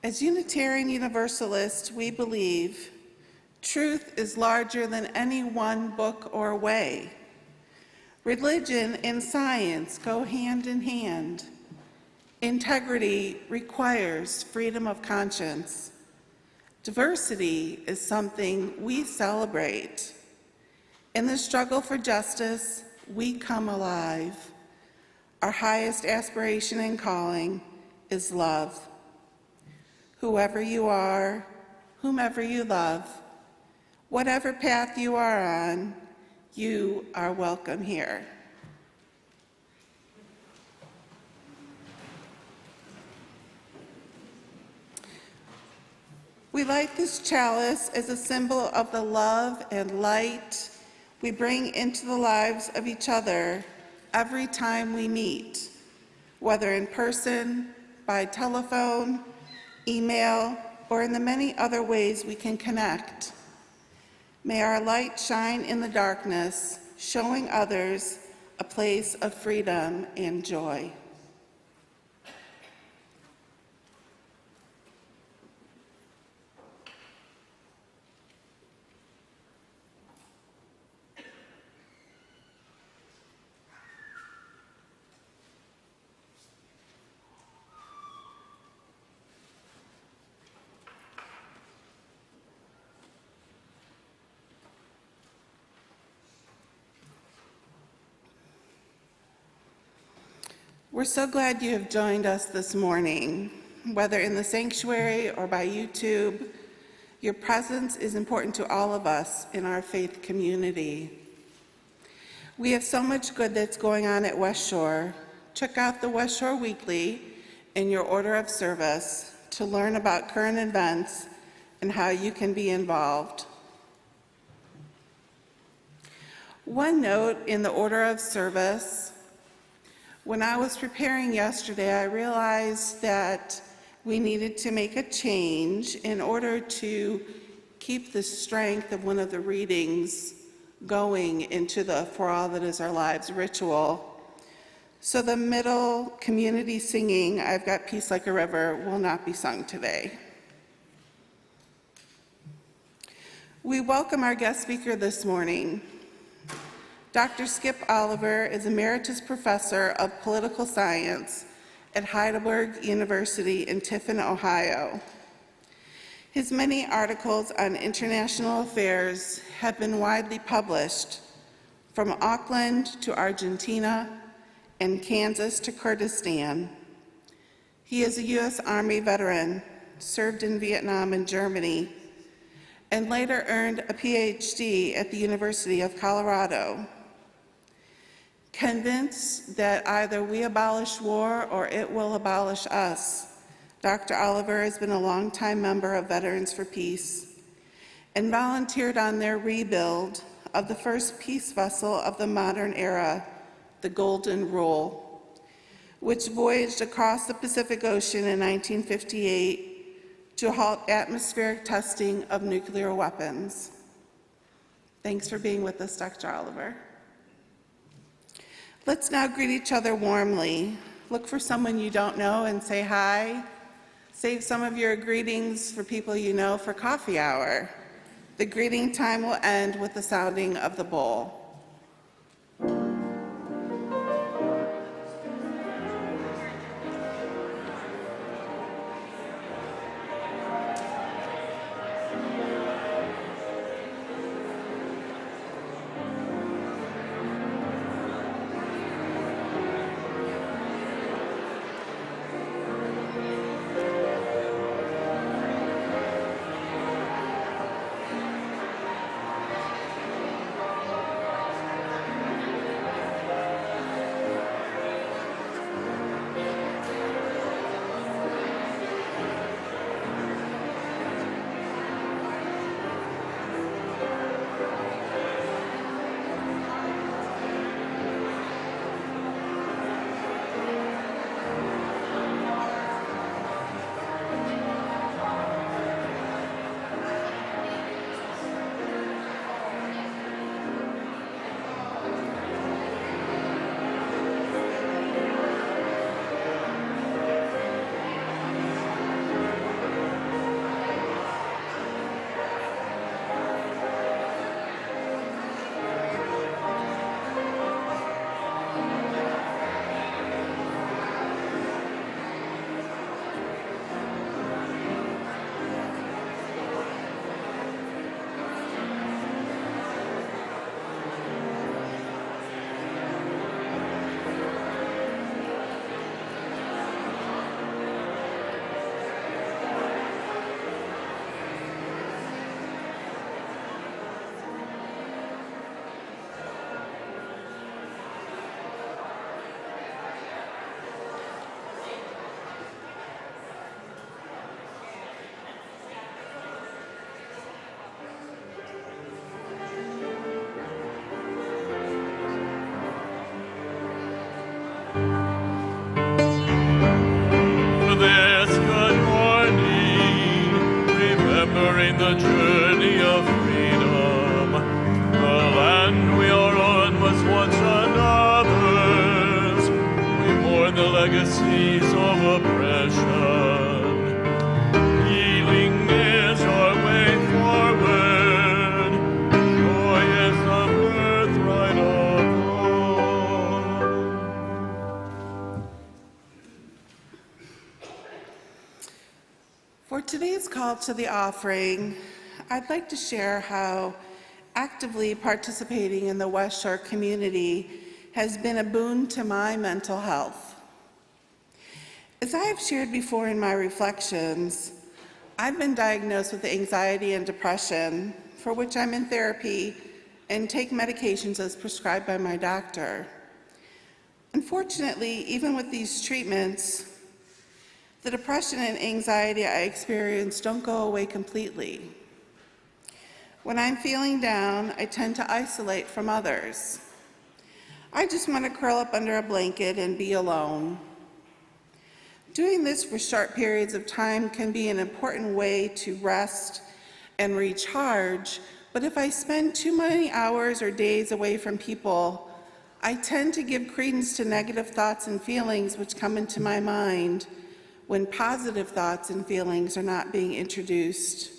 As Unitarian Universalists, we believe truth is larger than any one book or way. Religion and science go hand in hand. Integrity requires freedom of conscience. Diversity is something we celebrate. In the struggle for justice, we come alive. Our highest aspiration and calling is love. Whoever you are, whomever you love, whatever path you are on, you are welcome here. We light this chalice as a symbol of the love and light we bring into the lives of each other every time we meet, whether in person, by telephone, email, or in the many other ways we can connect. May our light shine in the darkness, showing others a place of freedom and joy. We're so glad you have joined us this morning. Whether in the sanctuary or by YouTube, your presence is important to all of us in our faith community. We have so much good that's going on at West Shore. Check out the West Shore Weekly in your order of service to learn about current events and how you can be involved. One note in the order of service: when I was preparing yesterday, I realized that we needed to make a change in order to keep the strength of one of the readings going into the For All That Is Our Lives ritual. So the middle community singing, I've Got Peace Like a River, will not be sung today. We welcome our guest speaker this morning. Dr. Skip Oliver is Emeritus Professor of Political Science at Heidelberg University in Tiffin, Ohio. His many articles on international affairs have been widely published, from Auckland to Argentina and Kansas to Kurdistan. He is a U.S. Army veteran, served in Vietnam and Germany, and later earned a PhD at the University of Colorado. Convinced that either we abolish war or it will abolish us, Dr. Oliver has been a longtime member of Veterans for Peace and volunteered on their rebuild of the first peace vessel of the modern era, the Golden Rule, which voyaged across the Pacific Ocean in 1958 to halt atmospheric testing of nuclear weapons. Thanks for being with us, Dr. Oliver. Let's now greet each other warmly. Look for someone you don't know and say hi. Save some of your greetings for people you know for coffee hour. The greeting time will end with the sounding of the bowl. the journey of freedom. The land we are on was once another's. We mourn the legacies of oppression. Healing is our way forward. Joy is the birthright of all. For today's call to the offering, I'd like to share how actively participating in the West Shore community has been a boon to my mental health. As I have shared before in my reflections, I've been diagnosed with anxiety and depression, for which I'm in therapy and take medications as prescribed by my doctor. Unfortunately, even with these treatments, the depression and anxiety I experience don't go away completely. When I'm feeling down, I tend to isolate from others. I just want to curl up under a blanket and be alone. Doing this for short periods of time can be an important way to rest and recharge, but if I spend too many hours or days away from people, I tend to give credence to negative thoughts and feelings which come into my mind when positive thoughts and feelings are not being introduced.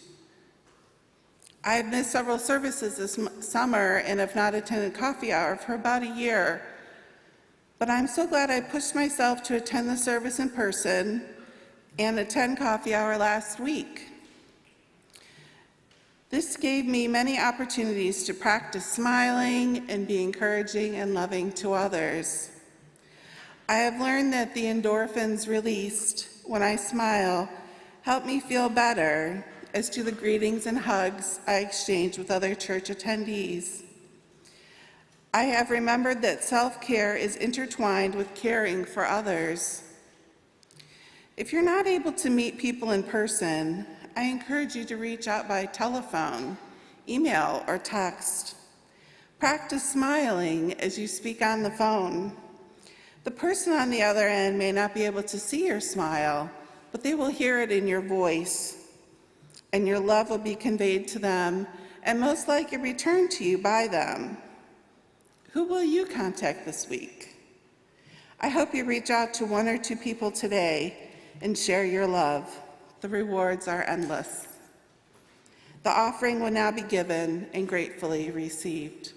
I have missed several services this summer and have not attended coffee hour for about a year, but I'm so glad I pushed myself to attend the service in person and attend coffee hour last week. This gave me many opportunities to practice smiling and be encouraging and loving to others. I have learned that the endorphins released when I smile help me feel better, as do the greetings and hugs I exchange with other church attendees. I have remembered that self-care is intertwined with caring for others. If you're not able to meet people in person, I encourage you to reach out by telephone, email, or text. Practice smiling as you speak on the phone. The person on the other end may not be able to see your smile, but they will hear it in your voice, and your love will be conveyed to them and most likely returned to you by them. Who will you contact this week? I hope you reach out to one or two people today and share your love. The rewards are endless. The offering will now be given and gratefully received.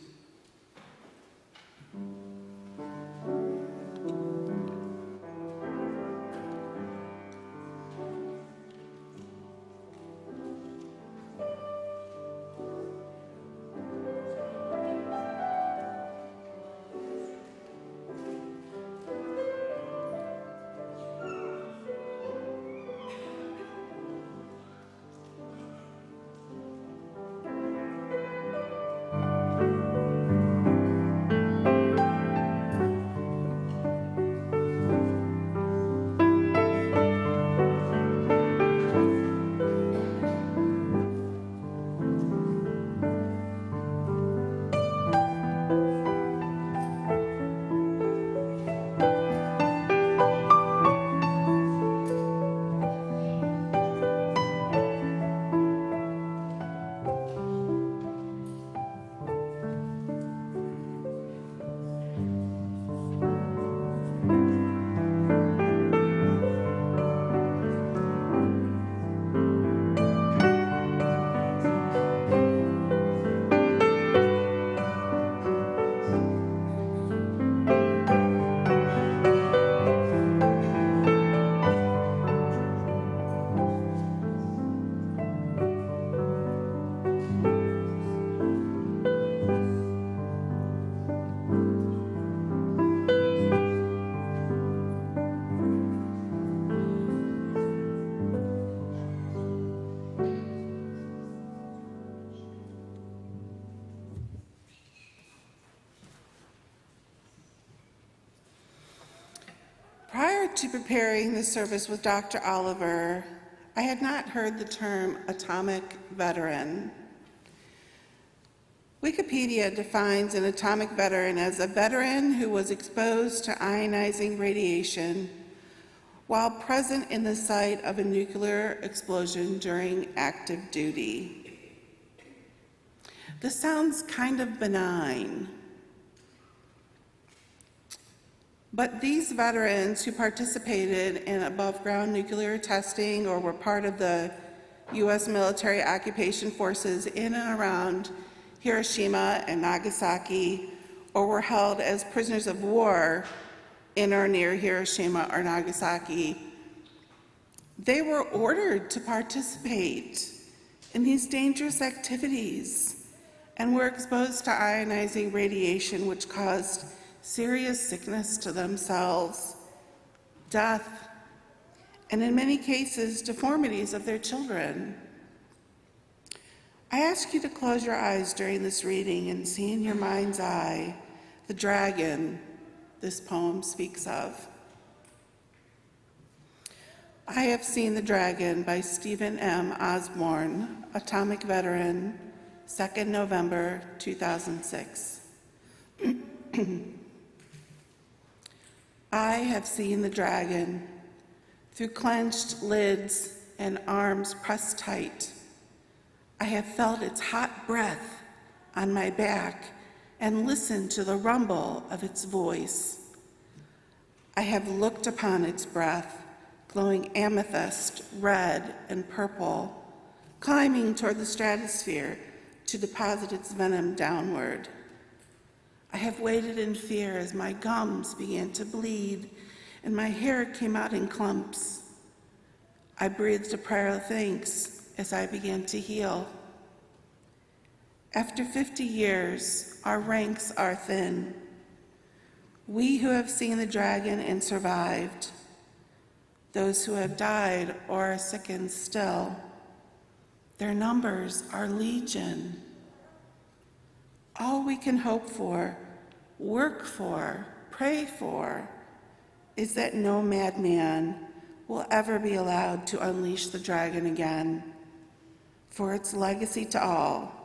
Prior to preparing this service with Dr. Oliver, I had not heard the term atomic veteran. Wikipedia defines an atomic veteran as a veteran who was exposed to ionizing radiation while present in the site of a nuclear explosion during active duty. This sounds kind of benign, but these veterans who participated in above-ground nuclear testing or were part of the U.S. military occupation forces in and around Hiroshima and Nagasaki, or were held as prisoners of war in or near Hiroshima or Nagasaki, they were ordered to participate in these dangerous activities and were exposed to ionizing radiation, which caused serious sickness to themselves, death, and in many cases, deformities of their children. I ask you to close your eyes during this reading and see in your mind's eye the dragon this poem speaks of. I Have Seen the Dragon by Stephen M. Osborne, atomic veteran, 2nd November 2006. I have seen the dragon through clenched lids and arms pressed tight. I have felt its hot breath on my back and listened to the rumble of its voice. I have looked upon its breath, glowing amethyst, red, and purple, climbing toward the stratosphere to deposit its venom downward. I have waited in fear as my gums began to bleed and my hair came out in clumps. I breathed a prayer of thanks as I began to heal. After 50 years, our ranks are thin. We who have seen the dragon and survived, those who have died or are sickened still, their numbers are legion. All we can hope for, work for, pray for, is that no madman will ever be allowed to unleash the dragon again, for its legacy to all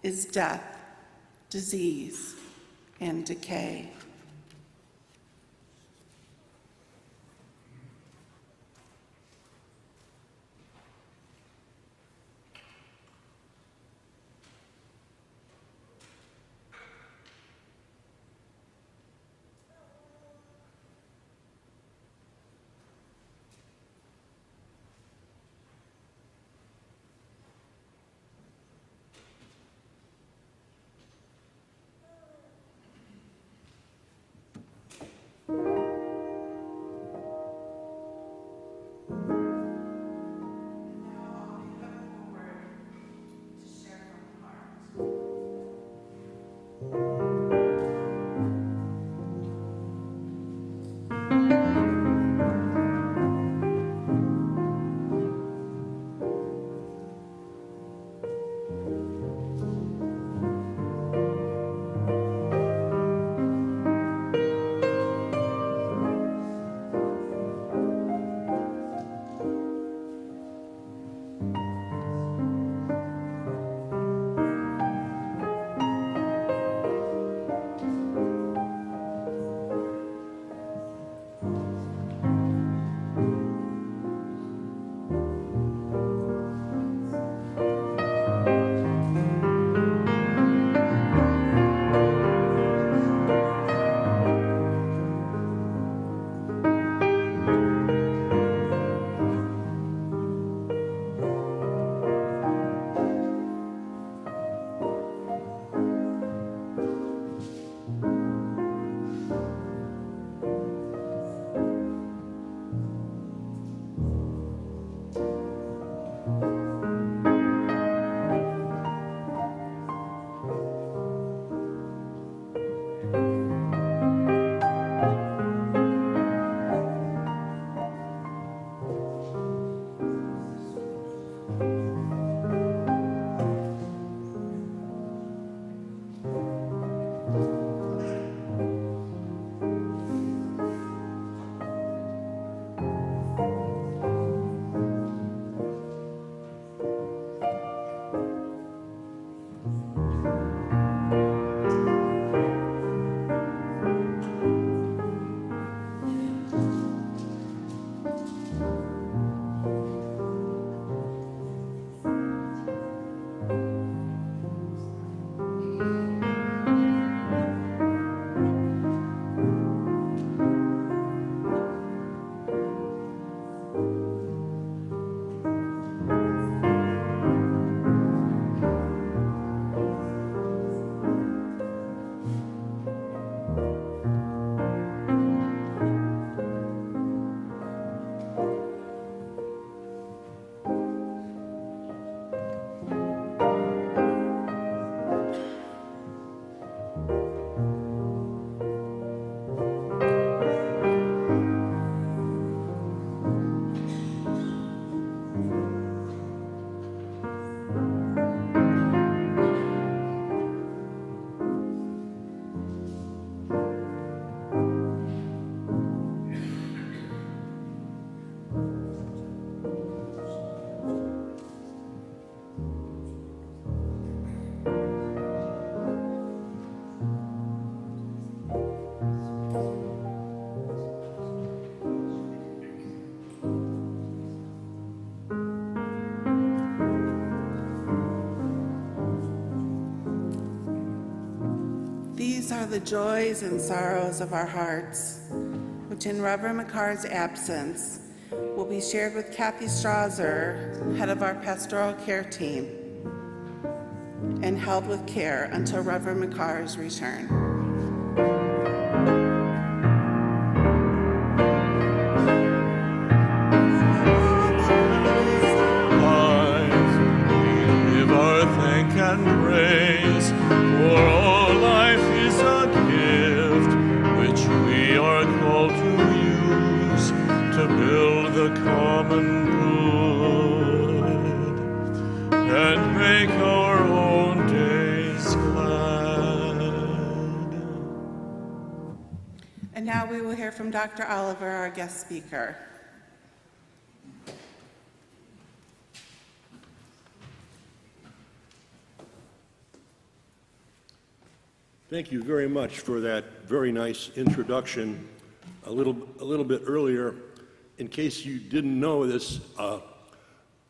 is death, disease, and decay. These are the joys and sorrows of our hearts, which in Reverend McCarr's absence will be shared with Kathy Strasser, head of our pastoral care team, and held with care until Reverend McCarr's return. And praise, for all life is a gift which we are called to use to build the common good and make our own days glad. And now we will hear from Dr. Oliver, our guest speaker. Thank you very much for that very nice introduction. A little bit earlier, in case you didn't know this,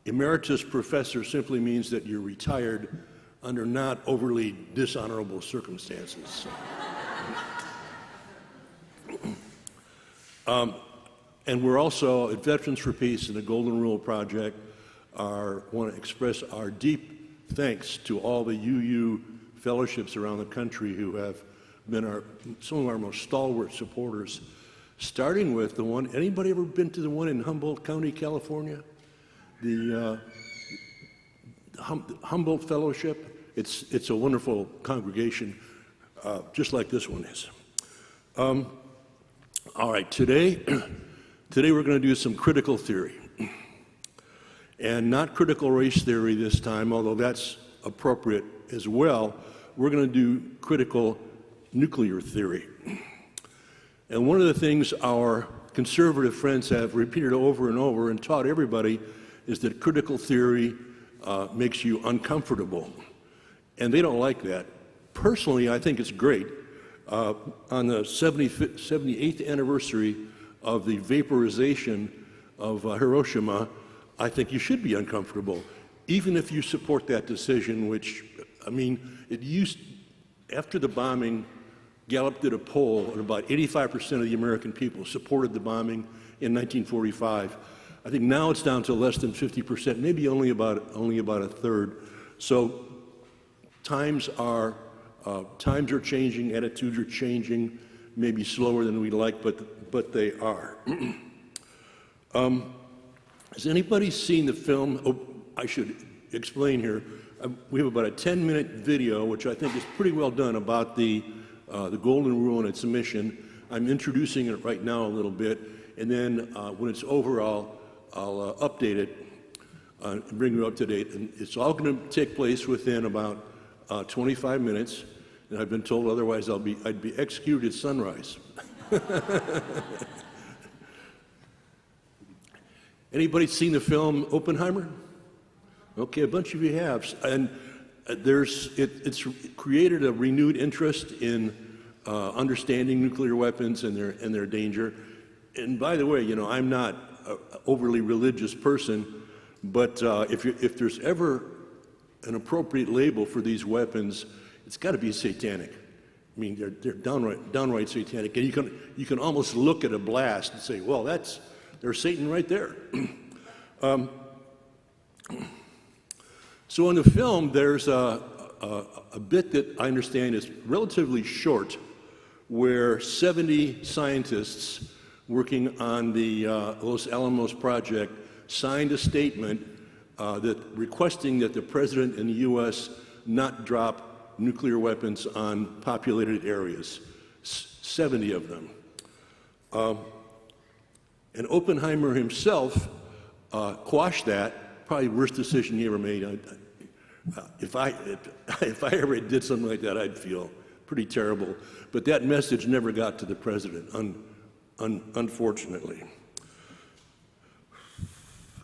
emeritus professor simply means that you're retired under not overly dishonorable circumstances. And we're also at Veterans for Peace and the Golden Rule Project want to express our deep thanks to all the UU fellowships around the country who have been some of our most stalwart supporters, starting with the one. Anybody ever been to the one in Humboldt County, California? The Humboldt Fellowship. It's a wonderful congregation, just like this one is. All right, today we're going to do some critical theory, and not critical race theory this time, although that's appropriate as well. We're going to do critical nuclear theory. And one of the things our conservative friends have repeated over and over and taught everybody is that critical theory makes you uncomfortable. And they don't like that. Personally, I think it's great. On the 78th anniversary of the vaporization of Hiroshima, I think you should be uncomfortable, even if you support that decision, which, I mean, after the bombing, Gallup did a poll, and about 85% of the American people supported the bombing in 1945. I think now it's down to less than 50%, maybe only about a third. So times are changing, attitudes are changing, maybe slower than we'd like, but they are. Has anybody seen the film? Oh, I should explain here. We have about a 10-minute video, which I think is pretty well done, about the Golden Rule and its mission. I'm introducing it right now a little bit, and then when it's over, I'll update it and bring you up to date. And it's all going to take place within about 25 minutes, and I've been told otherwise I'd be executed at sunrise. Anybody seen the film Oppenheimer? Okay, a bunch of you have, and it's created a renewed interest in understanding nuclear weapons and their danger. And by the way, you know, I'm not an overly religious person, but if there's ever an appropriate label for these weapons, it's got to be satanic. I mean, they're downright satanic, and you can almost look at a blast and say, well, there's Satan right there. So in the film, there's a bit that I understand is relatively short, where 70 scientists working on the Los Alamos project signed a statement requesting that the president in the U.S. not drop nuclear weapons on populated areas, 70 of them. And Oppenheimer himself quashed that, probably the worst decision he ever made. If I ever did something like that, I'd feel pretty terrible. But that message never got to the president, unfortunately.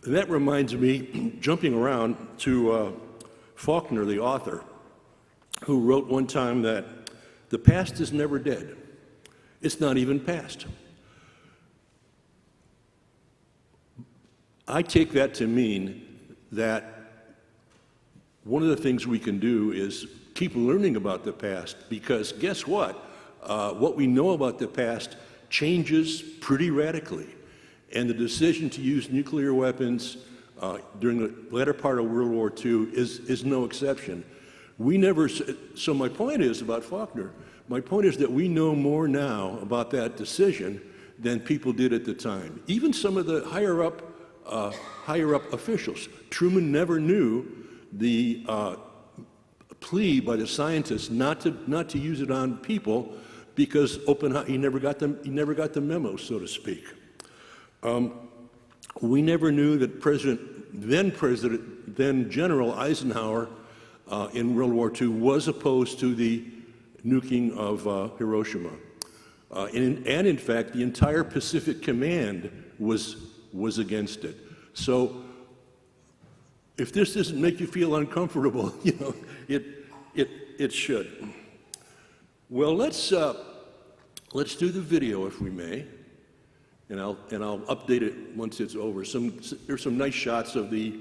And that reminds me, jumping around, to Faulkner, the author, who wrote one time that the past is never dead. It's not even past. I take that to mean that one of the things we can do is keep learning about the past, because guess what? What we know about the past changes pretty radically. And the decision to use nuclear weapons during the latter part of World War II is no exception. We never, so my point is about Faulkner, my point is that we know more now about that decision than people did at the time. Even some of the higher up officials. Truman never knew the plea by the scientists not to use it on people because he never got the memo, so to speak. We never knew that then General Eisenhower in World War II was opposed to the nuking of Hiroshima. And in fact, the entire Pacific Command was against it. So if this doesn't make you feel uncomfortable, you know, it should. Well, let's do the video if we may, and I'll update it once it's over. There's some nice shots of the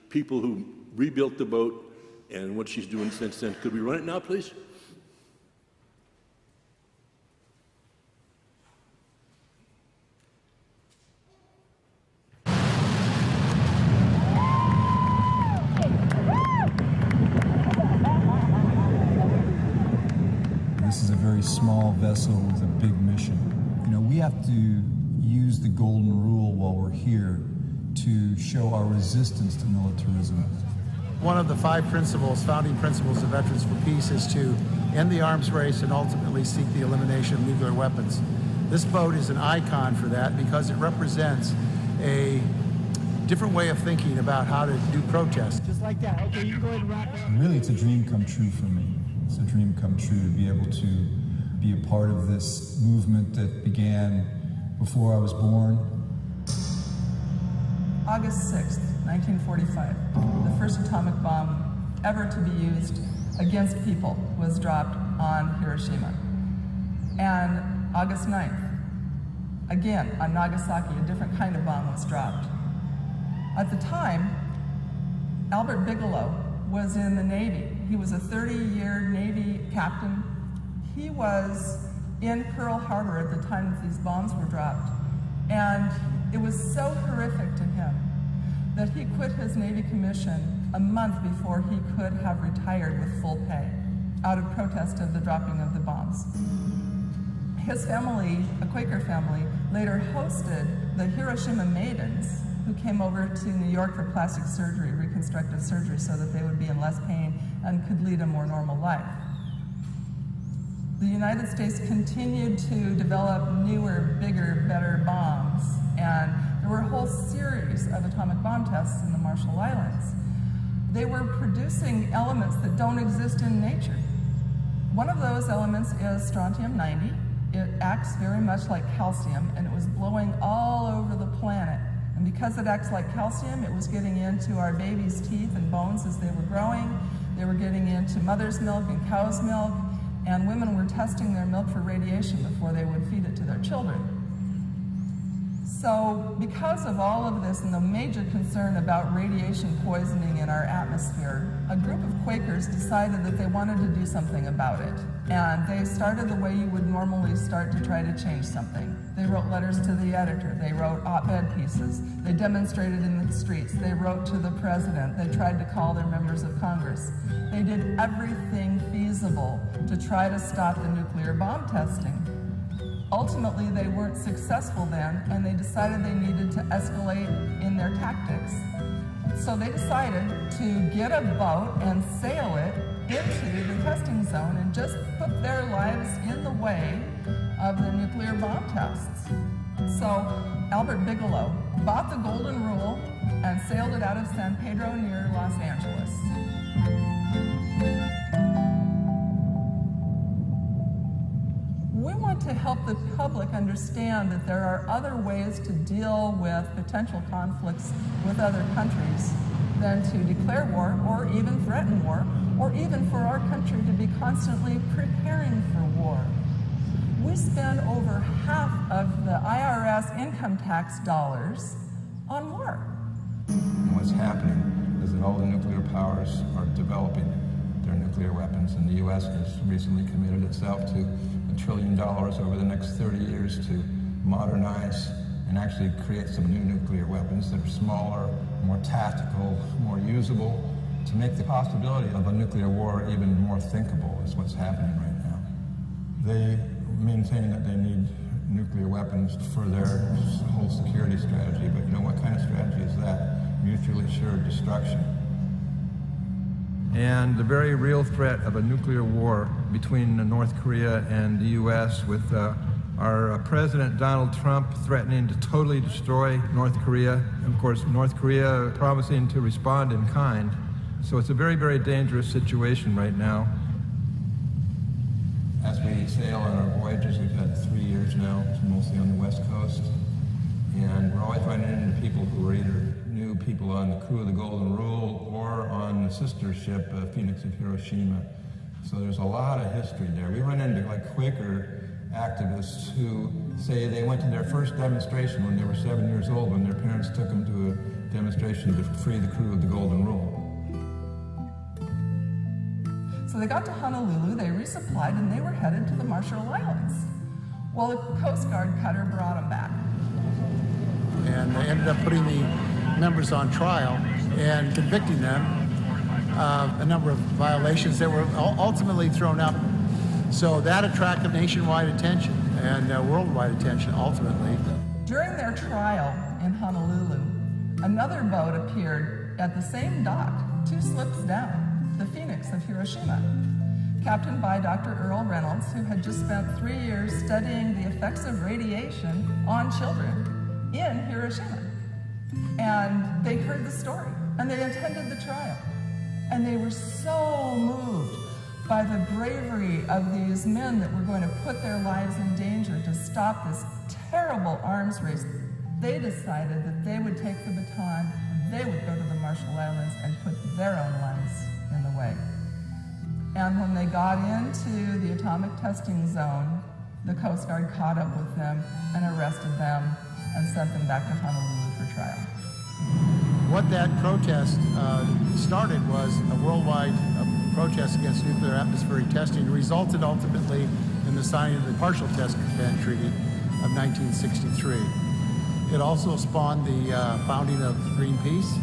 people who rebuilt the boat and what she's doing since then. Could we run it now, please? This is a very small vessel with a big mission. You know, we have to use the golden rule while we're here to show our resistance to militarism. One of the 5 principles, founding principles of Veterans for Peace, is to end the arms race and ultimately seek the elimination of nuclear weapons. This boat is an icon for that because it represents a different way of thinking about how to do protest. Just like that. Okay, you can go ahead and wrap it up. Really, it's a dream come true for me. It's a dream come true to be able to be a part of this movement that began before I was born. August 6th, 1945, the first atomic bomb ever to be used against people was dropped on Hiroshima. And August 9th, again, on Nagasaki, a different kind of bomb was dropped. At the time, Albert Bigelow was in the Navy. He was a 30-year Navy captain. He was in Pearl Harbor at the time that these bombs were dropped. And it was so horrific to him that he quit his Navy commission a month before he could have retired with full pay out of protest of the dropping of the bombs. His family, a Quaker family, later hosted the Hiroshima Maidens, who came over to New York for plastic surgery, reconstructive surgery, so that they would be in less pain and could lead a more normal life. The United States continued to develop newer, bigger, better bombs, and there were a whole series of atomic bomb tests in the Marshall Islands. They were producing elements that don't exist in nature. One of those elements is strontium-90. It acts very much like calcium, and it was blowing all over the planet. And because it acts like calcium, it was getting into our babies' teeth and bones as they were growing. They were getting into mother's milk and cow's milk, and women were testing their milk for radiation before they would feed it to their children. So because of all of this and the major concern about radiation poisoning in our atmosphere, a group of Quakers decided that they wanted to do something about it. And they started the way you would normally start to try to change something. They wrote letters to the editor, they wrote op-ed pieces, they demonstrated in the streets, they wrote to the president, they tried to call their members of Congress. They did everything feasible to try to stop the nuclear bomb testing. Ultimately, they weren't successful then, and they decided they needed to escalate in their tactics. So they decided to get a boat and sail it into the testing zone and just put their lives in the way of the nuclear bomb tests. So Albert Bigelow bought the Golden Rule and sailed it out of San Pedro near Los Angeles. We want to help the public understand that there are other ways to deal with potential conflicts with other countries than to declare war or even threaten war, or even for our country to be constantly preparing for war. We spend over half of the IRS income tax dollars on war. What's happening is that all the nuclear powers are developing their nuclear weapons. And the U.S. has recently committed itself to $1 trillion over the next 30 years to modernize and actually create some new nuclear weapons that are smaller, more tactical, more usable, to make the possibility of a nuclear war even more thinkable is what's happening right now. They maintain that they need nuclear weapons for their whole security strategy, but you know what kind of strategy is that? Mutually assured destruction. And the very real threat of a nuclear war between North Korea and the U.S. with our President Donald Trump threatening to totally destroy North Korea, and of course North Korea promising to respond in kind. So it's a very, very dangerous situation right now. As we sail on our voyages, we've had 3 years now, mostly on the West Coast, and we're always running into people who are either new people on the crew of the Golden Rule or on the sister ship, Phoenix of Hiroshima. So there's a lot of history there. We run into like Quaker activists who say they went to their first demonstration when they were 7 years old, when their parents took them to a demonstration to free the crew of the Golden Rule. So they got to Honolulu, they resupplied, and they were headed to the Marshall Islands. Well, the Coast Guard cutter brought them back. And they ended up putting the members on trial and convicting them of a number of violations that were ultimately thrown up. So that attracted nationwide attention and worldwide attention ultimately. During their trial in Honolulu, another boat appeared at the same dock, 2 slips down, the Phoenix of Hiroshima, captained by Dr. Earl Reynolds, who had just spent 3 years studying the effects of radiation on children in Hiroshima. And they heard the story, and they attended the trial. And they were so moved by the bravery of these men that were going to put their lives in danger to stop this terrible arms race. They decided that they would take the baton, they would go to the Marshall Islands and put their own lives in the way. And when they got into the atomic testing zone, the Coast Guard caught up with them and arrested them and sent them back to Honolulu for trial. What that protest started was a worldwide protest against nuclear atmospheric testing, resulted ultimately in the signing of the Partial Test Ban Treaty of 1963. It also spawned the founding of Greenpeace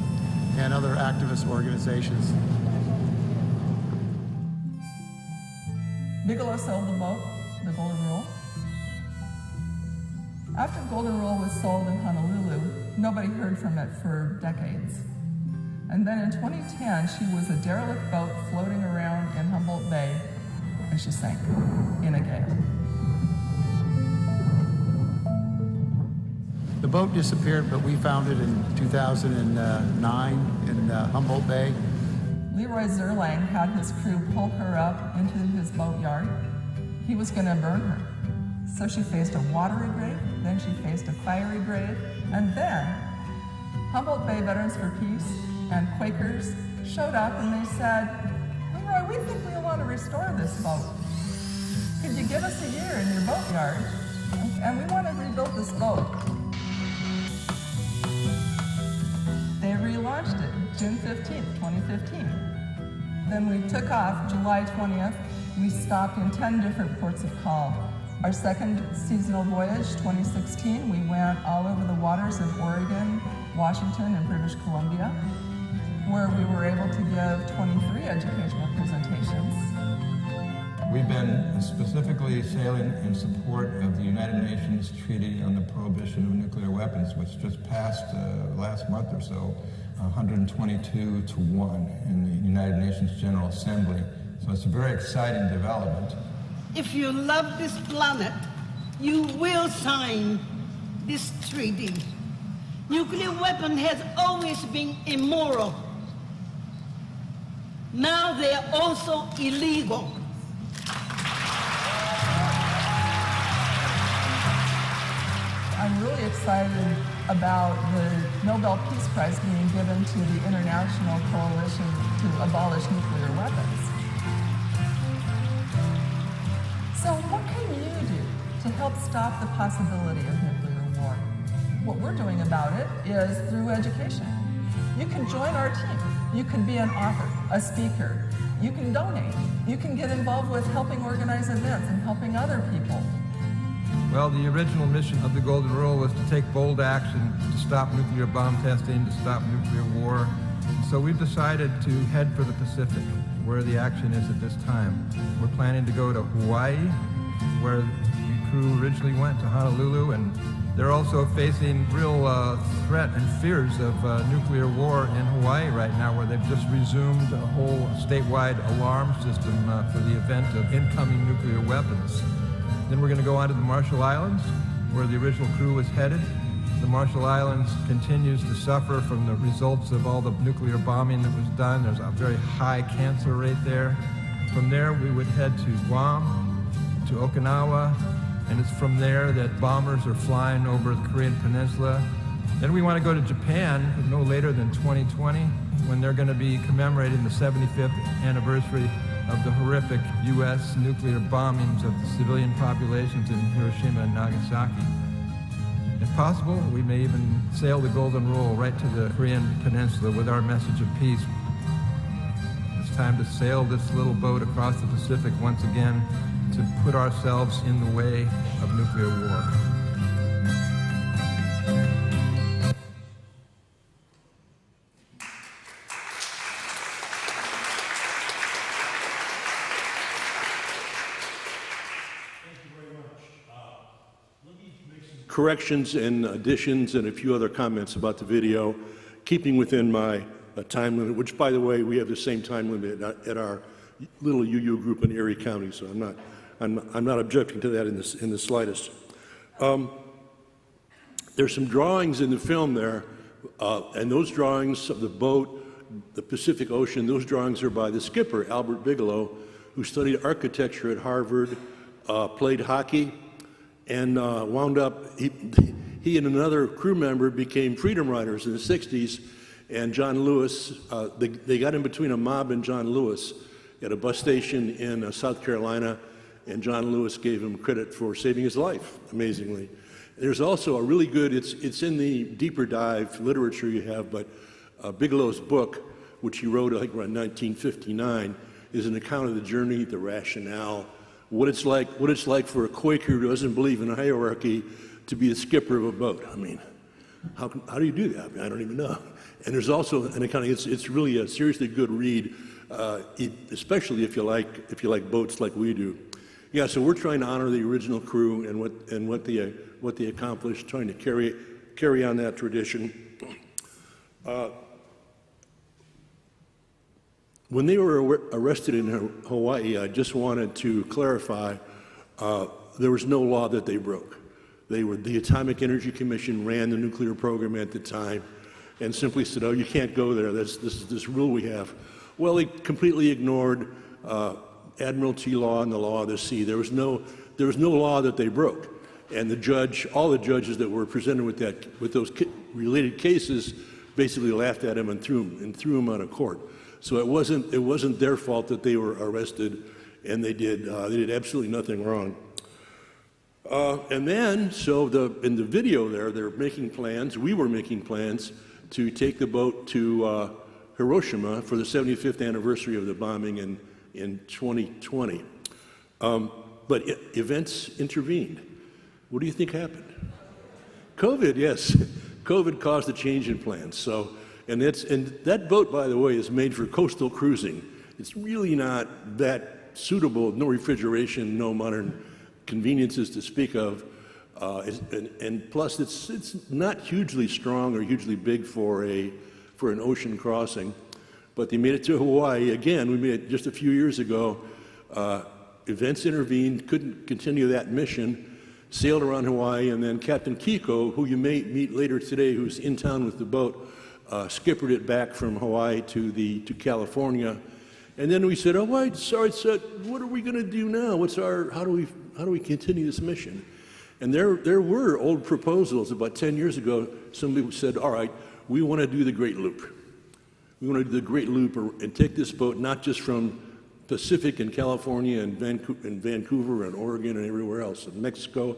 and other activist organizations. Bigelow sold the boat, the Golden Rule. After Golden Rule was sold in Honolulu, nobody heard from it for decades. And then in 2010, she was a derelict boat floating around in Humboldt Bay, and she sank in a gale. The boat disappeared, but we found it in 2009 in Humboldt Bay. Leroy Zerlang had his crew pull her up into his boatyard. He was going to burn her. So she faced a watery grave, then she faced a fiery grave, and then Humboldt Bay Veterans for Peace and Quakers showed up and they said, Leroy, we think we want to restore this boat. Could you give us a year in your boatyard? And we want to rebuild this boat. They relaunched it June 15th, 2015. Then we took off July 20th. We stopped in 10 different ports of call. Our second seasonal voyage, 2016, we went all over the waters of Oregon, Washington, and British Columbia, where we were able to give 23 educational presentations. We've been specifically sailing in support of the United Nations Treaty on the Prohibition of Nuclear Weapons, which just passed last month or so, 122-1 in the United Nations General Assembly. So it's a very exciting development. If you love this planet, you will sign this treaty. Nuclear weapon has always been immoral. Now they are also illegal. I'm really excited about the Nobel Peace Prize being given to the International Coalition to Abolish Nuclear Weapons. So what can you do to help stop the possibility of nuclear war? What we're doing about it is through education. You can join our team. You can be an author, a speaker. You can donate. You can get involved with helping organize events and helping other people. Well, the original mission of the Golden Rule was to take bold action to stop nuclear bomb testing, to stop nuclear war. So we've decided to head for the Pacific, where the action is at this time. We're planning to go to Hawaii, where the crew originally went, to Honolulu, and they're also facing real threat and fears of nuclear war in Hawaii right now, where they've just resumed a whole statewide alarm system for the event of incoming nuclear weapons. Then we're going to go on to the Marshall Islands, where the original crew was headed. The Marshall Islands continues to suffer from the results of all the nuclear bombing that was done. There's a very high cancer rate there. From there, we would head to Guam, to Okinawa, and it's from there that bombers are flying over the Korean Peninsula. Then we want to go to Japan no later than 2020, when they're going to be commemorating the 75th anniversary of the horrific U.S. nuclear bombings of the civilian populations in Hiroshima and Nagasaki. If possible, we may even sail the Golden Rule right to the Korean Peninsula with our message of peace. It's time to sail this little boat across the Pacific once again to put ourselves in the way of nuclear war. Corrections and additions and a few other comments about the video, keeping within my time limit, which, by the way, we have the same time limit at our little UU group in Erie County, so I'm not objecting to that in the slightest. There's some drawings in the film there, and those drawings of the boat, the Pacific Ocean, those drawings are by the skipper, Albert Bigelow, who studied architecture at Harvard, played hockey, and wound up, he and another crew member became freedom riders in the 60s, and John Lewis, they got in between a mob and John Lewis at a bus station in South Carolina, and John Lewis gave him credit for saving his life, amazingly. There's also a really good, it's in the deeper dive literature you have, but Bigelow's book, which he wrote, I think, around 1959, is an account of the journey, the rationale, what it's like for a Quaker who doesn't believe in a hierarchy to be the skipper of a boat. I mean, how do you do that? I mean, I don't even know. And there's also an account. It's really a seriously good read, especially if you like boats like we do. Yeah, so we're trying to honor the original crew and what they accomplished, trying to carry on that tradition. When they were arrested in Hawaii, I just wanted to clarify, there was no law that they broke. The Atomic Energy Commission ran the nuclear program at the time and simply said, oh, you can't go there, this is this rule we have. Well, they completely ignored Admiralty law and the law of the sea. There was no law that they broke. And all the judges that were presented with those related cases basically laughed at him and threw him out of court. So it wasn't their fault that they were arrested, and they did absolutely nothing wrong. And then, in the video there, they're making plans. We were making plans to take the boat to Hiroshima for the 75th anniversary of the bombing in 2020. But events intervened. What do you think happened? COVID, yes. COVID caused a change in plans. And that boat, by the way, is made for coastal cruising. It's really not that suitable, no refrigeration, no modern conveniences to speak of. And plus, it's not hugely strong or hugely big for an ocean crossing. But they made it to Hawaii. Again, we made it just a few years ago. Events intervened, couldn't continue that mission, sailed around Hawaii, and then Captain Kiko, who you may meet later today, who's in town with the boat, skippered it back from Hawaii to California, and then we said, "Oh, sorry, what are we going to do now? How do we continue this mission?" And there were old proposals about 10 years ago. Some people said, "All right, we want to do the Great Loop. We want to do the Great Loop and take this boat not just from Pacific and California and Vancouver and Oregon and everywhere else, and Mexico.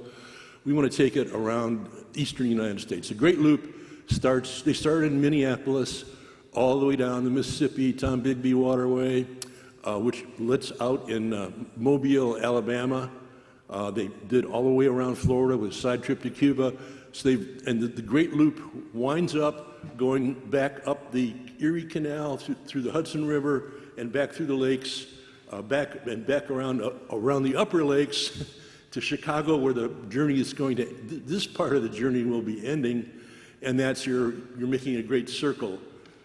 We want to take it around eastern United States. The Great Loop started in Minneapolis, all the way down the Mississippi, Tombigbee Waterway, which lets out in Mobile, Alabama. They did all the way around Florida with a side trip to Cuba. So and the Great Loop winds up going back up the Erie Canal through the Hudson River and back through the lakes, back around the upper lakes to Chicago, where the journey is going to. This part of the journey will be ending, and that's you're making a great circle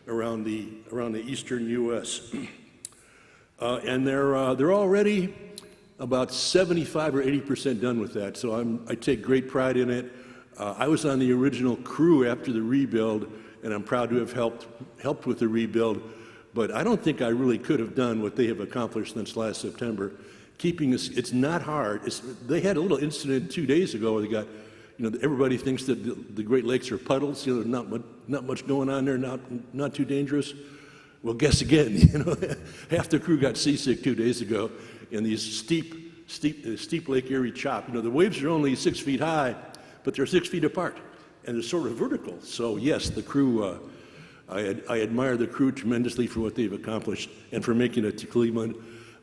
around the eastern U.S. And they're already about 75 or 80% done with that. So I take great pride in it. I was on the original crew after the rebuild, and I'm proud to have helped with the rebuild. But I don't think I really could have done what they have accomplished since last September. Keeping this, it's not hard. They had a little incident 2 days ago where they got, everybody thinks that the Great Lakes are puddles. Not much going on there, not too dangerous. Well, guess again. Half the crew got seasick 2 days ago in these steep Lake Erie chop. The waves are only 6 feet high, but they're 6 feet apart, and they're sort of vertical. So yes, the crew. I admire the crew tremendously for what they've accomplished and for making it to Cleveland.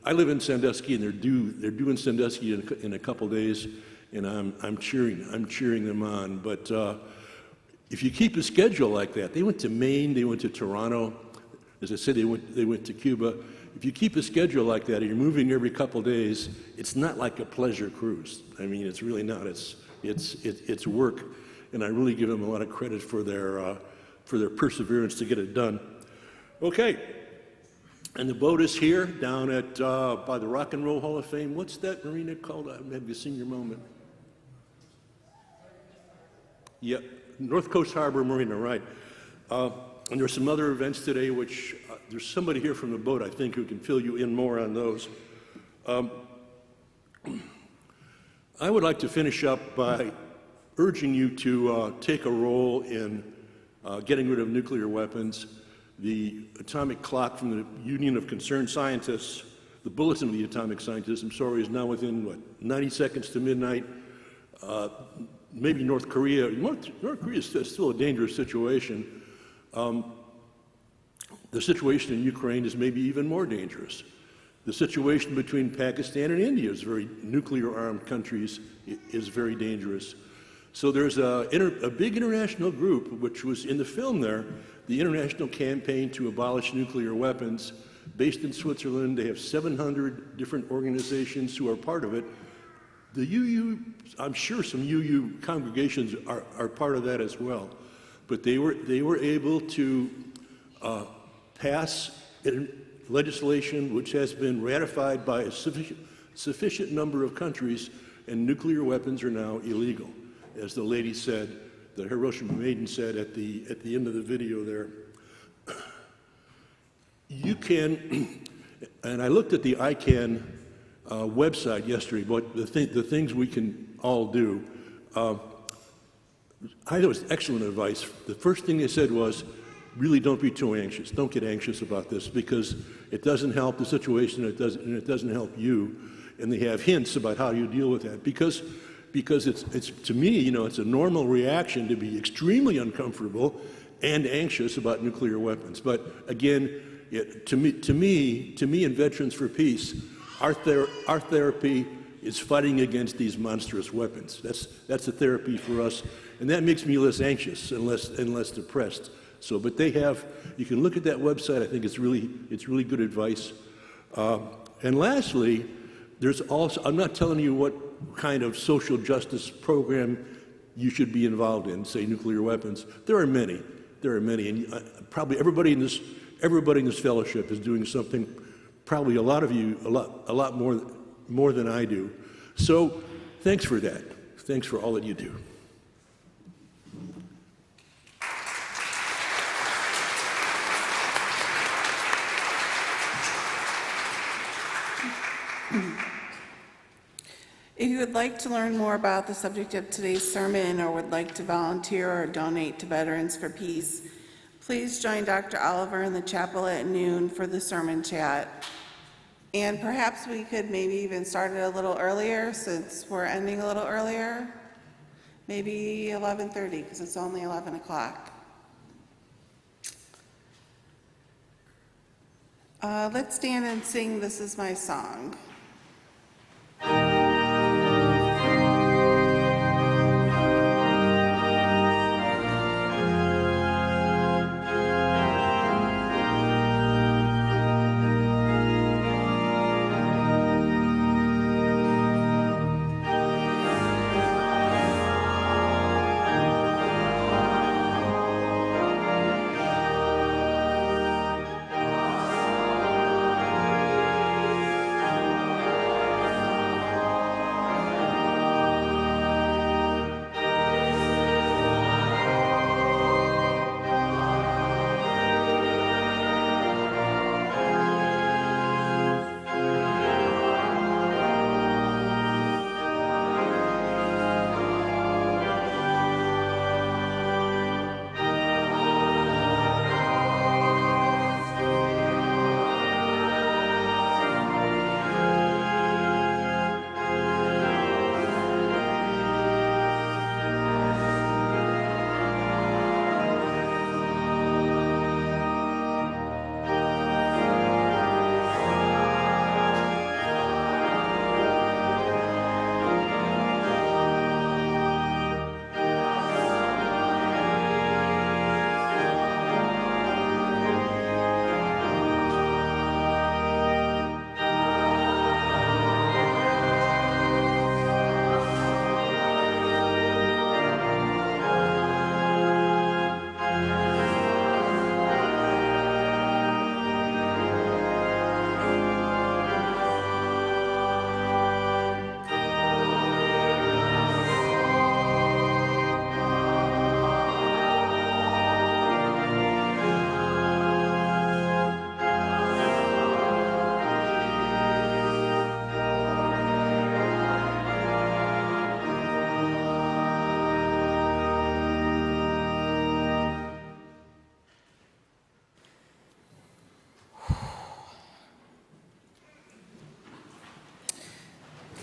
I live in Sandusky, and they're due in Sandusky in a couple days, and I'm cheering them on. But if you keep a schedule like that, they went to Maine, they went to Toronto, as I said, they went to Cuba. If you keep a schedule like that, and you're moving every couple days, it's not like a pleasure cruise. I mean, it's really not. It's work, and I really give them a lot of credit for their perseverance to get it done. Okay, and the boat is here down at by the Rock and Roll Hall of Fame. What's that marina called? I'm having a senior moment. Yep, North Coast Harbor Marina, right. And there's some other events today, which there's somebody here from the boat, I think, who can fill you in more on those. I would like to finish up by urging you to take a role in getting rid of nuclear weapons. The atomic clock from the Union of Concerned Scientists, the Bulletin of the Atomic Scientists, is now within, 90 seconds to midnight. Maybe North Korea. North Korea is still a dangerous situation. The situation in Ukraine is maybe even more dangerous. The situation between Pakistan and India is very nuclear-armed countries is very dangerous. So there's a big international group, which was in the film there, the International Campaign to Abolish Nuclear Weapons, based in Switzerland. They have 700 different organizations who are part of it. The UU, I'm sure some UU congregations are part of that as well. But they were able to pass legislation which has been ratified by a sufficient number of countries, and nuclear weapons are now illegal. As the lady said, the Hiroshima maiden said at the end of the video there. You can, and I looked at the ICANN website yesterday, but the things we can all do. I thought it was excellent advice. The first thing they said was, really don't be too anxious. Don't get anxious about this, because it doesn't help the situation, and it doesn't help you. And they have hints about how you deal with that, because it's to me, it's a normal reaction to be extremely uncomfortable and anxious about nuclear weapons. But again, to me, and Veterans for Peace, our therapy is fighting against these monstrous weapons. That's a therapy for us, and that makes me less anxious and less depressed. So, but you can look at that website. I think it's really good advice. And lastly, there's also, I'm not telling you what kind of social justice program you should be involved in, say nuclear weapons. There are many, and probably everybody in this fellowship is doing something. Probably a lot of you, a lot more than I do. So, thanks for that. Thanks for all that you do. If you would like to learn more about the subject of today's sermon, or would like to volunteer or donate to Veterans for Peace, please join Dr. Oliver in the chapel at noon for the sermon chat. And perhaps we could maybe even start it a little earlier, since we're ending a little earlier. Maybe 11:30, because it's only 11 o'clock. Let's stand and sing This Is My Song.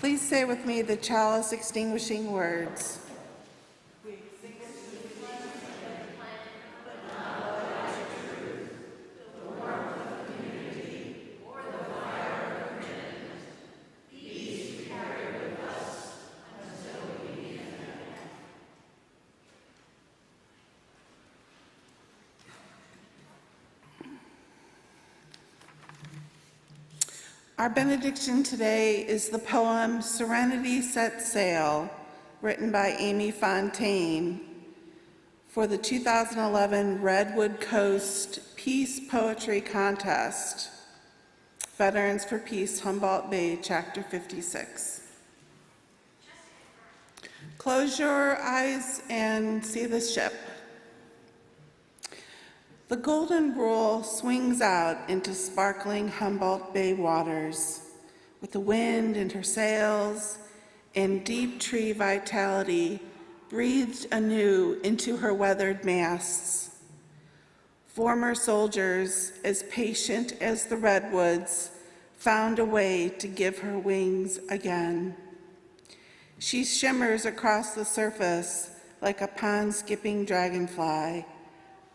Please say with me the chalice extinguishing words. Our benediction today is the poem Serenity Set Sail, written by Amy Fontaine for the 2011 Redwood Coast Peace Poetry Contest, Veterans for Peace, Humboldt Bay, Chapter 56. Close your eyes and see the ship. The Golden Rule swings out into sparkling Humboldt Bay waters, with the wind in her sails and deep tree vitality breathed anew into her weathered masts. Former soldiers, as patient as the redwoods, found a way to give her wings again. She shimmers across the surface like a pond-skipping dragonfly,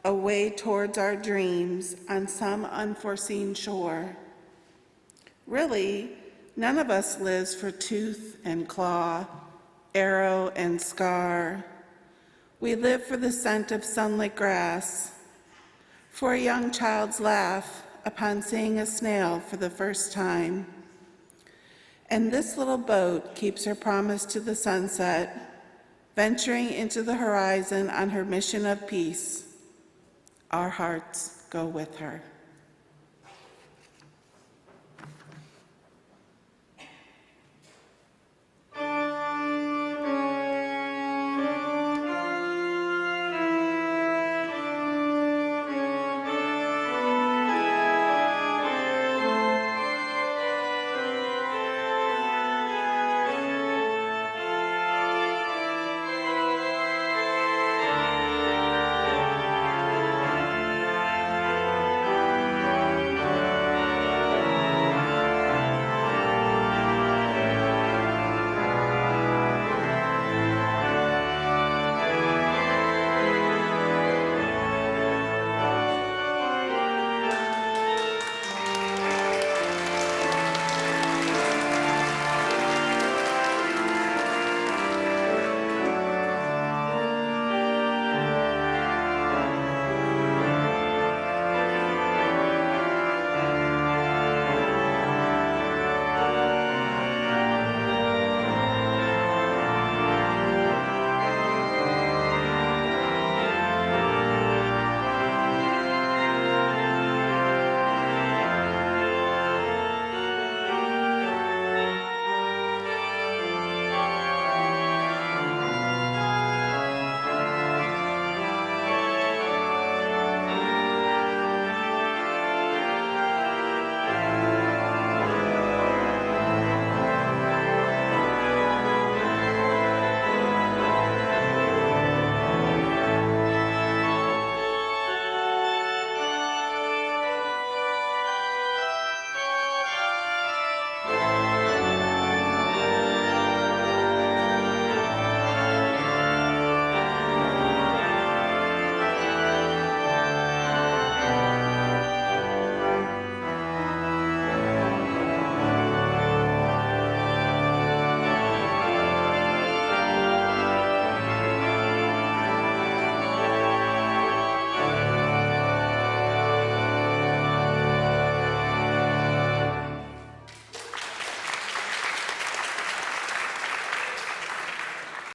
away towards our dreams on some unforeseen shore. Really, none of us lives for tooth and claw, arrow and scar. We live for the scent of sunlit grass, for a young child's laugh upon seeing a snail for the first time. And this little boat keeps her promise to the sunset, venturing into the horizon on her mission of peace. Our hearts go with her.